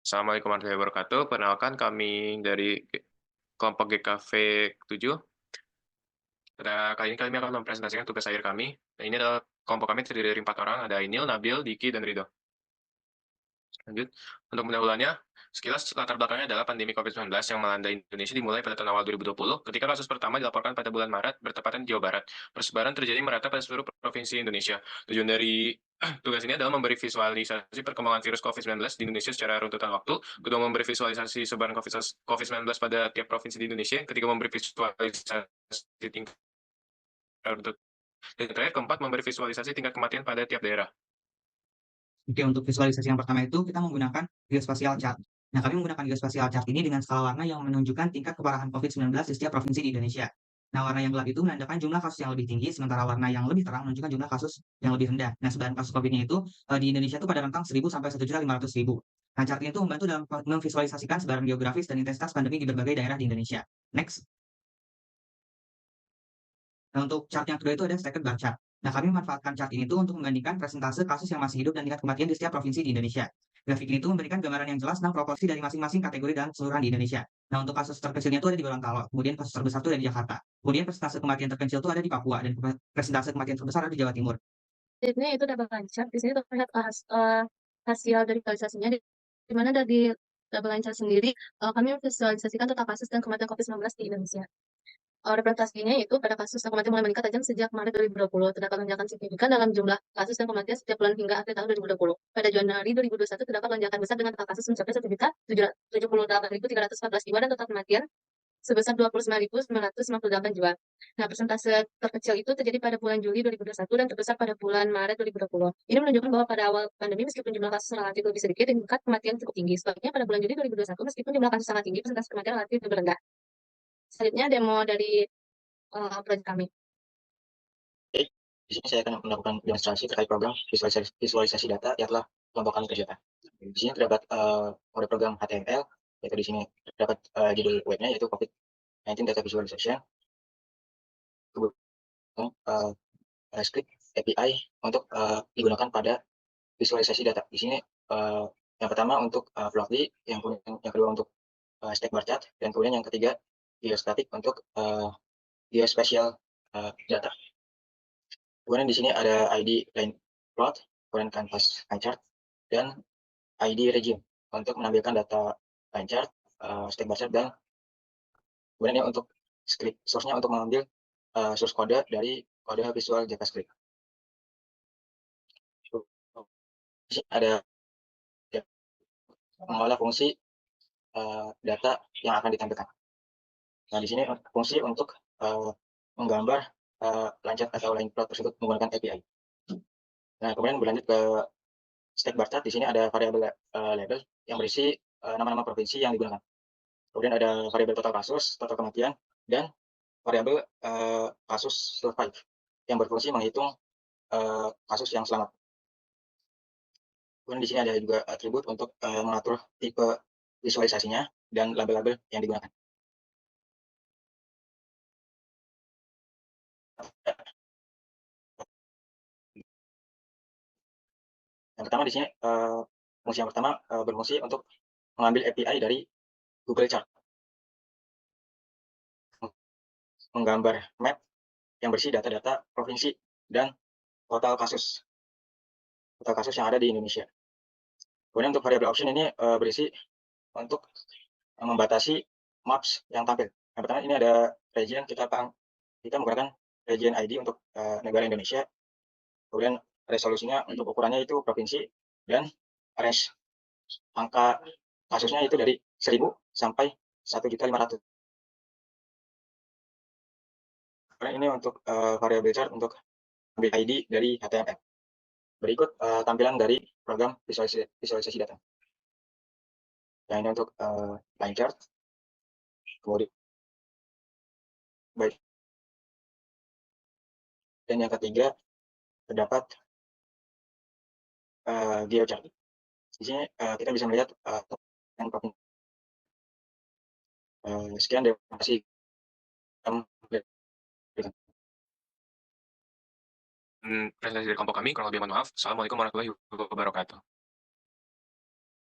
Assalamualaikum warahmatullahi wabarakatuh. Perkenalkan kami dari kelompok GKV 7. Pada kali ini kami akan mempresentasikan tugas akhir kami. Dan ini adalah kelompok kami terdiri dari 4 orang, ada Inil, Nabil, Diki, dan Ridho. Lanjut, untuk pendahuluannya, sekilas latar belakangnya adalah pandemi COVID-19 yang melanda Indonesia dimulai pada tahun awal 2020, ketika kasus pertama dilaporkan pada bulan Maret, bertepatan di Jawa Barat. Persebaran terjadi merata pada seluruh provinsi Indonesia. Tujuan dari tugas ini adalah memberi visualisasi perkembangan virus COVID-19 di Indonesia secara runtutan waktu, kedua memberi visualisasi sebaran COVID-19 pada tiap provinsi di Indonesia, ketiga memberi visualisasi tingkat runtut, dan terakhir keempat memberi visualisasi tingkat kematian pada tiap daerah. Oke, untuk visualisasi yang pertama itu kita menggunakan geospatial chart. Nah, kami menggunakan geospatial chart ini dengan skala warna yang menunjukkan tingkat keparahan COVID-19 di setiap provinsi di Indonesia. Nah, warna yang gelap itu menandakan jumlah kasus yang lebih tinggi, sementara warna yang lebih terang menunjukkan jumlah kasus yang lebih rendah. Nah, sebaran kasus COVID-nya itu di Indonesia itu pada rentang 1.000 sampai 1.500.000. Nah, chart ini itu membantu dalam memvisualisasikan sebaran geografis dan intensitas pandemi di berbagai daerah di Indonesia. Next. Nah, untuk chart yang kedua itu ada stacked bar chart. Nah, kami memanfaatkan chart ini tuh untuk membandingkan persentase kasus yang masih hidup dan tingkat kematian di setiap provinsi di Indonesia. Grafik ini tuh memberikan gambaran yang jelas tentang proporsi dari masing-masing kategori dan keseluruhan di Indonesia. Nah, untuk kasus terkecilnya itu ada di Gorontalo, kemudian kasus terbesar itu ada di Jakarta. Kemudian persentase kematian terkecil itu ada di Papua dan persentase kematian terbesar ada di Jawa Timur. Ini itu double lancar. Di sini terlihat hasil dari visualisasinya, di mana dari double lancar sendiri, kami memvisualisasikan total kasus dan kematian COVID-19 di Indonesia. Representasinya itu pada kasus dan kematian mulai meningkat tajam sejak Maret 2020. Terdapat lonjakan signifikan dalam jumlah kasus dan kematian setiap bulan hingga akhir tahun 2020. Pada Januari 2021 terdapat lonjakan besar dengan total kasus mencapai 1.078.314 jiwa dan total kematian sebesar 29.958 jiwa. Nah, persentase terkecil itu terjadi pada bulan Juli 2021 dan terbesar pada bulan Maret 2020. Ini menunjukkan bahwa pada awal pandemi meskipun jumlah kasus relatif lebih sedikit dan tingkat kematian cukup tinggi. Sebaliknya pada bulan Juli 2021 meskipun jumlah kasus sangat tinggi, persentase kematian relatif lebih rendah. Selanjutnya demo dari proyek kami. Oke, di sini saya akan melakukan demonstrasi terkait program visualisasi data yang telah kelompok kami kerjakan. Di sini terdapat kode program HTML, yaitu di sini terdapat judul webnya yaitu COVID-19 Data Visualization. Kemudian script API untuk digunakan pada visualisasi data. Di sini yang pertama untuk Plotly, yang kedua untuk stack bar chart, dan kemudian yang ketiga geostatic untuk geospatial data. Kemudian di sini ada ID line plot, kemudian canvas line chart, dan ID region untuk menampilkan data line chart, stack bar chart, dan kemudian ini untuk script source-nya untuk mengambil source kode dari kode visual JavaScript. Di sini ada ya, mengolah fungsi data yang akan ditampilkan. Nah, di sini fungsi untuk menggambar line chart atau line plot tersebut menggunakan API. Nah, kemudian berlanjut ke stack bar chart. Di sini ada variabel label yang berisi nama-nama provinsi yang digunakan. Kemudian ada variabel total kasus, total kematian, dan variabel kasus survive yang berfungsi menghitung kasus yang selamat. Kemudian di sini ada juga atribut untuk mengatur tipe visualisasinya dan label-label yang digunakan. Yang pertama di sini fungsi yang pertama berfungsi untuk mengambil API dari Google Chart, menggambar map yang berisi data-data provinsi dan total kasus yang ada di Indonesia. Kemudian untuk variabel option ini berisi untuk membatasi maps yang tampil. Yang pertama ini ada region, kita menggunakan region ID untuk negara Indonesia. Kemudian resolusinya untuk ukurannya itu provinsi, dan range angka kasusnya itu dari 1.000 sampai 1.500.000. Kemudian ini untuk variabel chart untuk ambil ID dari HTML. Berikut tampilan dari program visualisasi data. Yang ini untuk line chart. Kemudian baik. Dan yang ketiga terdapat geochart. Di sini kita bisa melihat sekian terima kasih. Presentasi dari kelompok kami, kurang lebih mohon maaf. Assalamualaikum warahmatullahi wabarakatuh.